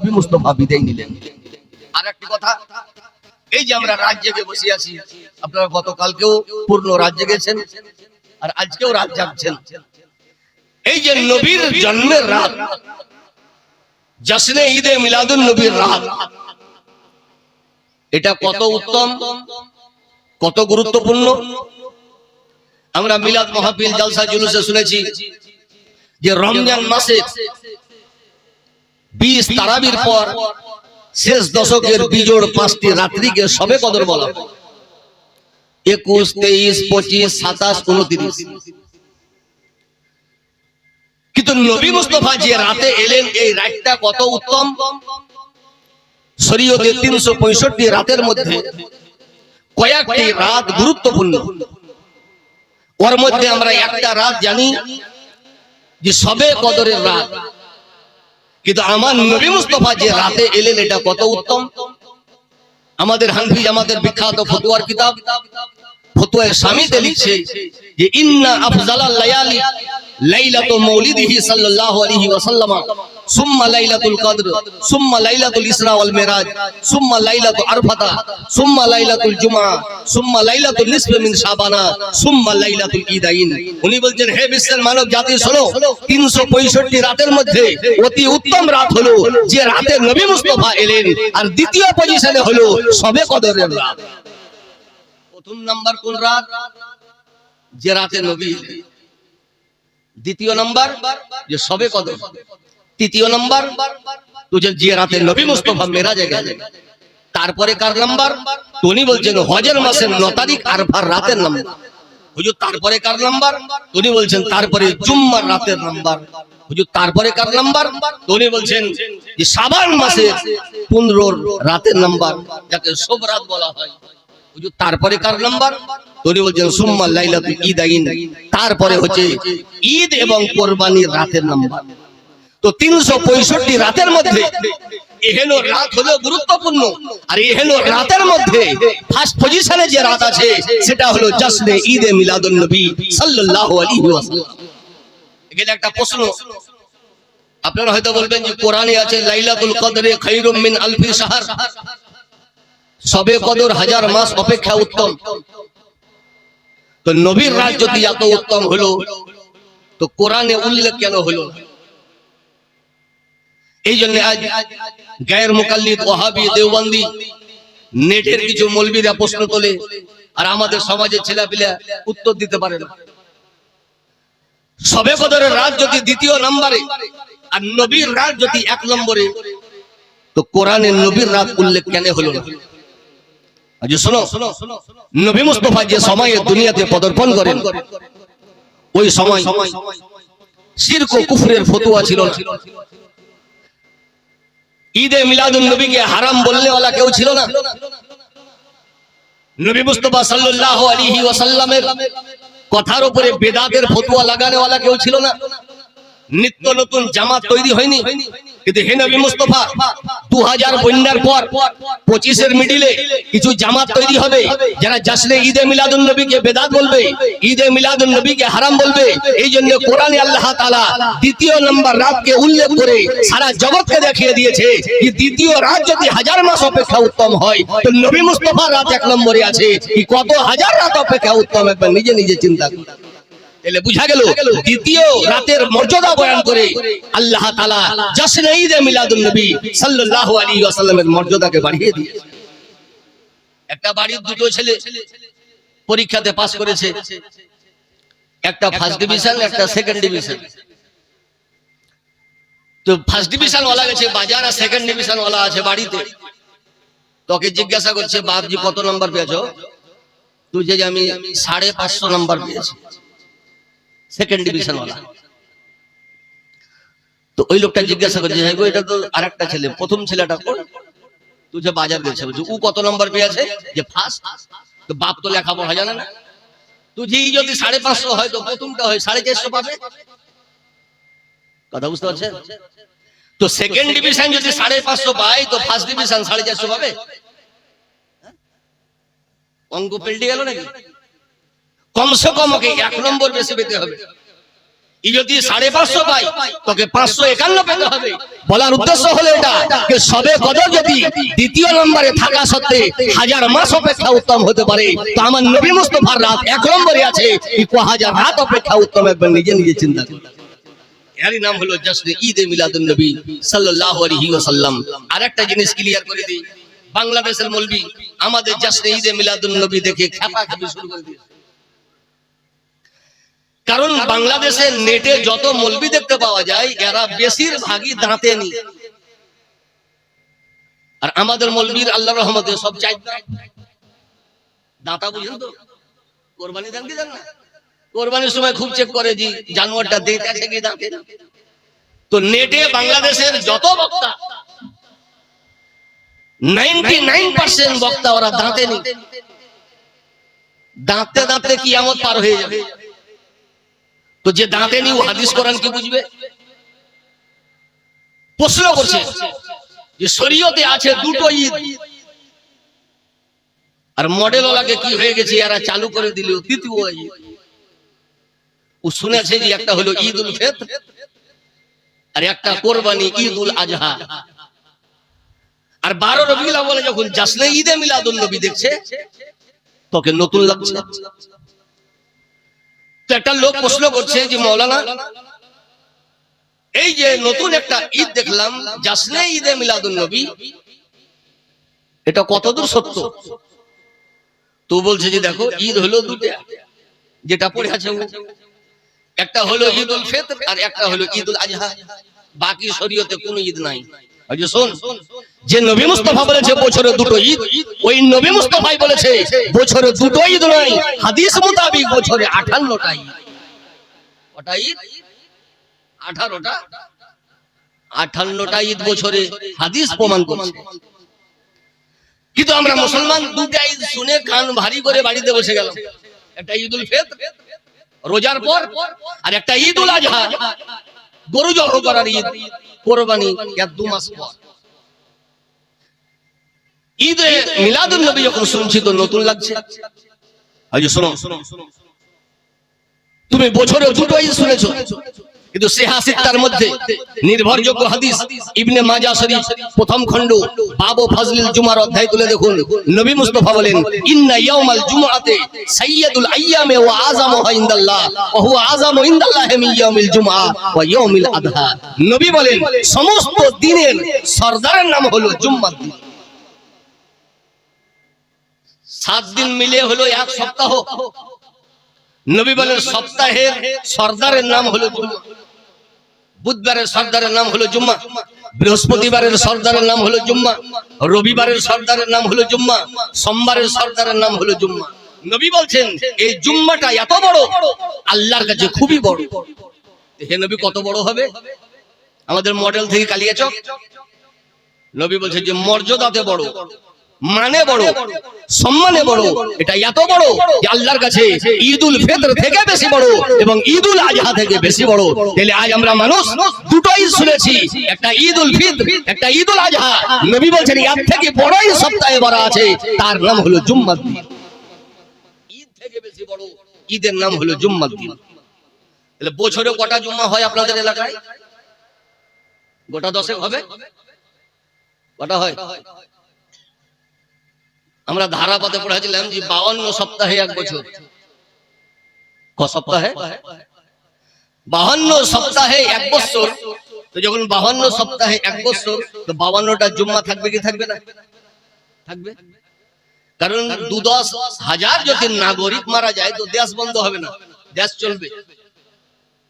নবী মুস্তাফা বিদায় নিলেন। আর একটি কথা, এই যে আমরা রাত জেগে বসে আছি, আপনারা গতকালকেও পূর্ণ রাত জেগেছেন আর আজকেও রাত জাগছেন। এই যে নবীর জন্মের রাত, জশ্নে ঈদে মিলাদুন নবীর রাত, এটা কত উত্তম, কত গুরুত্বপূর্ণ। আমরা মিলাদ মাহফিল জলসা জুলুসে শুনেছি যে রমজান মাসে 20 তারাবির পর শেষ দশকের বিজোড় 5টি রাত্রিকে শবে কদর বলা হয়। 21, 23, 25, 27, 29। কিন্তু নবী মুস্তাফা যে রাতে এলেন, এই রাতটা কত উত্তম। শরীয়তে 365 রাতের মধ্যে কয়েকটি রাত গুরুত্বপূর্ণ। ওর মধ্যে আমরা একটা রাত জানি যে শবে কদরের রাত, কিন্তু আমার নবী মুস্তাফা যে রাতে এলেন এটা কত উত্তম। আমাদের হানফি জামাতের বিখ্যাত ফতোয়ার কিতাব ফতোয়া শামিতে লিখছে যে ইন্না আফজালাল লায়ালি লাইলাতু মাউলিদিহি সাল্লাল্লাহু আলাইহি ওয়াসাল্লাম সুম্মা লাইলাতুল কদর সুম্মা লাইলাতুল ইসরা ওয়াল মিরাজ সুম্মা লাইলাতু আরফাতা সুম্মা লাইলাতুল জুমআ সুম্মা লাইলাতুল নিসফ মিন শাবানা সুম্মা লাইলাতুল ঈদাইন। উনি বলছেন, হে বিশ্বের মানব জাতি শোনো, 365 রাতের মধ্যে অতি উত্তম রাত হলো যে রাতে নবী মুস্তাফা এলেন, আর দ্বিতীয় পজিশনে হলো শবে কদরের রাত। প্রথম নাম্বার কোন রাত? যে রাতে নবী এলেন। দ্বিতীয় নাম্বার যে শবে কদর। তৃতীয় নাম্বার তো যে রাতে নবী মুস্তাফা মেরাজে গেলেন। তারপরে কার নাম্বার? উনি বলছেন হজের মাসের 9 তারিখ আরফার রাতের নাম্বার। হুজুর তারপরে কার নাম্বার? উনি বলছেন তারপরে জুম্মার রাতের নাম্বার। হুজুর তারপরে কার নাম্বার? উনি বলছেন যে শাবান মাসের 15 রাতের নাম্বার, যাকে শব রাত বলা হয়। হুজুর তারপরে কার নাম্বার? উনি বলছেন সুম্মা লাইলাতুল ঈদাইন। তারপরে হচ্ছে ঈদ এবং কুরবানির রাতের নাম্বার। তো 365 রাতের মধ্যে এহেনো রাত হলো গুরুত্বপূর্ণ, আর এহেনো রাতের মধ্যে ফার্স্ট পজিশনে যে রাত আছে সেটা হলো জশ্নে ঈদে মিলাদুন নবী সাল্লাল্লাহু আলাইহি ওয়াসাল্লাম। এখানে একটা প্রশ্ন, আপনারা হয়তো বলবেন যে কোরআনে আছে লাইলাতুল কদরে খায়রুম মিন আলফি শাহর, শবে কদর 1000 মাস অপেক্ষা উত্তম। তো নবীর রাত যদি এত উত্তম হলো, তো কোরআনে উল্লেখ কেন হলো? এই জন্য আজ গায়ের মুকাল্লিদ ওয়াহাবি দেওবন্দি নেটের কিছু মৌলবীরা প্রশ্ন তোলে, আর আমাদের সমাজের ছেলেপিলা উত্তর দিতে পারে না। শবে কদরের রাত যদি দ্বিতীয় নম্বরে আর নবীর রাত যদি 1 নম্বরে, তো কোরআনে নবীর রাত উল্লেখ কেন হলো না? আজ শোনো, নবী মুস্তাফা যে সময়ে দুনিয়াতে পদার্পণ করেন, ওই সময় শিরক ও কুফরের ফতোয়া ছিল না। ঈদে মিলাদুন নবীকে হারাম বললে ওয়ালা কেউ ছিল না। নবী মুস্তাফা সাল্লাল্লাহু আলাইহি ওয়াসাল্লামের কথার উপরে বেদাতের ফতোয়া লাগানো ওয়ালা কেউ ছিল না। নিত্য নতুন জামাত তৈরি হয়নি, কিন্তু হে নবী মুস্তাফা 2000 বন্যার পর 25 এর মিডিলে কিছু জামাত তৈরি হবে যারা জশ্নে ঈদে মিলাদুন নবীকে বেদাত বলবে, ঈদে মিলাদুন নবীকে হারাম বলবে। এই জন্য কোরআনে আল্লাহ তাআলা দ্বিতীয় নম্বর রাতকে উল্লেখ করে সারা জগৎকে দেখিয়ে দিয়েছে যে দ্বিতীয় রাত যদি 1000 মাস অপেক্ষা উত্তম হয়, তো নবী মুস্তাফার রাত 1 নম্বরে আছে। কি কত হাজার রাত অপেক্ষা উত্তম, একবার নিজে নিজে চিন্তা করুন। তাহলে বুঝা গেল দ্বিতীয় রাতের মর্যাদা বয়ান করে আল্লাহ তাআলা জশ্নে ঈদে মিলাদুন নবী সাল্লাল্লাহু আলাইহি ওয়াসাল্লামের মর্যাদাকে বাড়িয়ে দিয়েছে। একটা বাড়ির দুটো ছেলে পরীক্ষাতে পাস করেছে, একটা ফার্স্ট ডিভিশন, একটা সেকেন্ড ডিভিশন। তো ফার্স্ট ডিভিশন ওয়ালা গেছে বাজার, আর সেকেন্ড ডিভিশন ওয়ালা আছে বাড়িতে। তোকে জিজ্ঞাসা করছে, বাপজি কত নাম্বার পেয়েছো? তুই যে আমি 550 নাম্বার পেয়েছি, সেকেন্ড ডিভিশন ওয়ালা। তো ওই লোকটা জিজ্ঞাসা করছে, এটা তো আরেকটা ছেলে, প্রথম ছেলেটা কোন? তুই যে বাজার গেছে, ও কত নাম্বার পেয়েছে? যে ফার্স্ট। তো বাপ তো লেখাপড়া জানে না। তুই যদি 550 হয় তো প্রথমটা হয় 450 পাবে। কথা বুঝতে পারছেন? তো সেকেন্ড ডিভিশন যদি 550 পায়, তো ফার্স্ট ডিভিশন 450 পাবে। অঙ্ক পেল্টে গেল নাকি? কমসে কম ওকে 1 নম্বর বেশি পেতে হবে। ই যদি 550 পাই তোকে 551 পেতে হবে। বলার উদ্দেশ্য হলো এটা যে সবে কদর যদি দ্বিতীয় নম্বরে থাকা সত্ত্বে 1000 মাস অপেক্ষা উত্তম হতে পারে, তো আমার নবী মুস্তাফার রাত 1 নম্বরে আছে, ই 1000 রাত অপেক্ষা উত্তম। একবার নিজে নিজে চিন্তা করুন। এরই নাম হলো জশ্নে ঈদে মিলাদুন নবী সাল্লাল্লাহু আলাইহি ওয়াসাল্লাম। আরেকটা জিনিস ক্লিয়ার করে দিই, বাংলাদেশের মৌলবি আমাদের জশ্নে ঈদে মিলাদুন নবী দেখে খেপাখেপি শুরু করে দিয়েছে। কারণ বাংলাদেশের নেটে যত মৌলবি দেখতে পাওয়া যায় এরা বেশিরভাগই দাঁতে নি, আর আমাদের মৌলবীর আল্লাহর রহমতে সব চাই দাঁতা। বুঝেন তো? কোরবানি দেন কি দেন না? কোরবানির সময় খুব চেক করে যে জানোয়ারটা দেখতে আছে কি দাঁতে। তো নেটে বাংলাদেশের যত বক্তা 99% বক্তা ওরা দাঁতে নি। দাঁতে দাঁতে কিয়ামত পার হয়ে যাবে। তো যে দাঁতে নি ও হাদিস কোরআন কি বুঝবে? প্রশ্ন করছে যে শরীয়তে আছে দুটো ঈদ, আর মডেল ওলাকে কি হয়ে গেছে এরা চালু করে দিল তৃতীয় ঈদ। ও শুনেছে যে একটা হলো ঈদুল ফিতর আর একটা কোরবানি ঈদুল আজহা। আর 12 রবিউল আউয়ালে যখন জশ্নে ঈদে মিলাদুন নবী দেখছে তোকে নতুন লাগছে। তো একটা লোক প্রশ্ন করছে যে মাওলানা এই যে নতুন একটা ঈদ দেখলাম জশ্নে ঈদে মিলাদুন নবী, এটা কতদূর সত্য? তো বলছে যে দেখো ঈদ হলো দুটো, যেটা পড়ে আছে একটা হলো ঈদুল ফিতর আর একটা হলো ঈদুল আজহা। বাকি শরীয়তে কোনো ঈদ নাই। আচ্ছা শোন, যে নবী মুস্তাফা বলেছে বছরে দুটো ঈদ, ওই নবী মুস্তাফাই বলেছে বছরে দুটো ঈদ নয়, হাদিস মোতাবেক বছরে 58টা ঈদ। কটা ঈদ? 18টা। 58টা ঈদ বছরে হাদিস প্রমাণ করছে। কিন্তু আমরা মুসলমান দুটো ঈদ শুনে কান ভারী করে বাড়িতে বসে গেলাম। একটা ঈদুল ফিতর রোজার পর, আর একটা ঈদুল আজহা গরু জবাই করার ঈদ, কোরবানি এর 2 মাস পর। ঈদে মিলাদুন নবী যখন শুনছি তো নতুন লাগছে। আজ শোনো, তুমি বছরে দুটো ঈদ শুনেছো, কিন্তু সিহাসিত্তার মধ্যে নির্ভরযোগ্য হাদিস ইবনে মাজাহ শরীফ প্রথম খণ্ড বাবু ফাজলিল জুমার অধ্যায় তুলে দেখুন, নবী মুস্তাফা বলেন ইন্না ইয়াউমাল জুমআতি সাইয়্যিদুল আইয়ামি ওয়া আযামুহা ইনদাল্লাহ ওয়া হুয়া আযামু ইনদাল্লাহি মিন ইয়াউমিল জুমআ ওয়া ইয়াউমিল আদহা। নবী বলেন সমস্ত দিনের সরদারের নাম হলো জুম্মার দিন। 7 দিন মিলে হলো এক সপ্তাহ। নবী বলেন সপ্তাহের সরদারের নাম হলো জুম্মা। বুধবারের সরদারের নাম হলো জুম্মা, বৃহস্পতিবারের সরদারের নাম হলো জুম্মা, রবিবারের সরদারের নাম হলো জুম্মা, সোমবারের সরদারের নাম হলো জুম্মা। নবী বলছেন এই জুম্মাটা এত বড়, আল্লাহর কাছে খুবই বড়। হে নবী কত বড় হবে? আমাদের মডেল থেকে কালিয়াচক। নবী বলছেন যে মর্যাদাতে বড়, মানে বড়, সম্মানে বড়। এটা এত বড় যে আল্লাহর কাছে ঈদুল ফিতর থেকে বেশি বড় এবং ঈদুল আজহা থেকে বেশি বড়। তাহলে আজ আমরা মানুষ দুটো ঈদ শুনেছি, একটা ঈদুল ফিতর, একটা ঈদুল আজহা। নবী বলছেন এর থেকে বড় ঈদ সপ্তাহে বড় আছে, তার নাম হলো জুম্মার দিন। ঈদ থেকে বেশি বড় ঈদের নাম হলো জুম্মার দিন। তাহলে বছরে কটা জুম্মা হয় আপনাদের এলাকায়? গোটা 10 হবে? কটা হয়? আমরা ধারাপাতে পড়েছিলাম যে 52 সপ্তাহে এক বছর। ক সপ্তাহে? 52 সপ্তাহে এক বছর। তো যখন 52 সপ্তাহে এক বছর, তো 52টা জুম্মা থাকবে কি থাকবে না? থাকবে। কারণ 2-10,000 যদি নাগরিক মারা যায় তো দেশ বন্ধ হবে না, দেশ চলবে।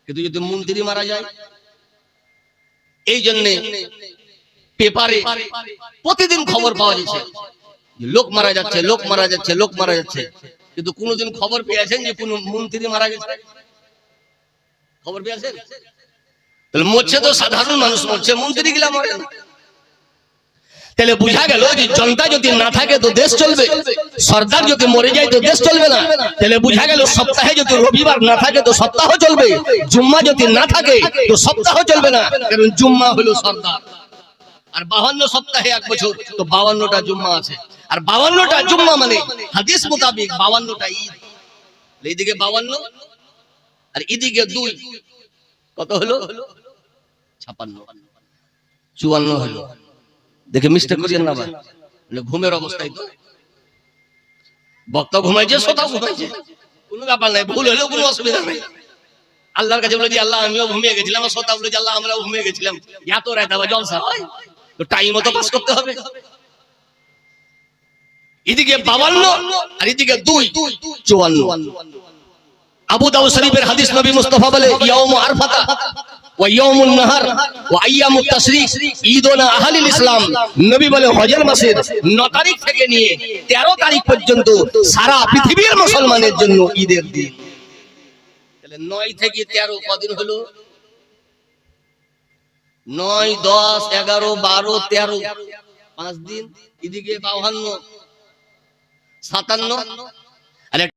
কিন্তু যদি মন্ত্রী মারা যায়, এই জন্য পেপারে প্রতিদিন খবর পাওয়া যাচ্ছে লোক মারা যাচ্ছে, লোক মারা যাচ্ছে, লোক মারা যাচ্ছে। কিন্তু কোনদিন খবর পেয়েছেন যে কোন মন্ত্রী মারা গেছে? খবর পেয়েছেন? তাহলে মরছে তো সাধারণ মানুষ মরছে, মন্ত্রী গুলা মরে না। তাহলে বোঝা গেল যে জনতা যদি না থাকে তো দেশ চলবে, সরকার যদি মরে যায় তো দেশ চলবে না। তাহলে বোঝা গেল সপ্তাহে যদি রবিবার না থাকে তো সপ্তাহ চলবে, জুম্মা যদি না থাকে তো সপ্তাহ চলবে না, কারণ জুম্মা হলো সরকার। আর 52 সপ্তাহে এক বছর, তো 52টা জুম্মা আছে। আর 52টা জুম্মা মানে হাদিস মোতাবেক 52টা ঈদ। এইদিকে 52 আর এদিকে 2, কত হলো? 56, 54 হলো। দেখে মিস্টেক করিয়েন না ভাই, ঘুমের অবস্থায় তো বক্তা ঘুমাইছে, শ্রোতাও ঘুমাইছে, কোনো ব্যাপার নাই, ভুল হলেও কোনো অসুবিধা নেই। আল্লাহর কাছে বলে যে আল্লাহ আমিও ঘুমিয়ে গেছিলাম, শ্রোতা বলে যে আল্লাহ আমরাও ঘুমিয়ে গেছিলাম, এত রাত আবার জলসা হয় তো টাইম মতো পাস করতে হবে। এদিকে 52 আর এদিকে 2, 54। আবু দাউদ শরীফের হাদিস, নবী মুস্তাফা বলে ইয়াউম আরফাতা ওয়া ইয়াউমুন নাহার ওয়া আইয়ামুত তাশরিক ঈদুনা আহলিল ইসলাম। নবী বলে হজের মাসের 9 তারিখ থেকে নিয়ে 13 তারিখ পর্যন্ত সারা পৃথিবীর মুসলমানের জন্য ঈদের দিন। তাহলে 9 থেকে 13 কদিন হলো? 9, 10, 11, 12, 13, 5 দিন। এদিকে 52, 57,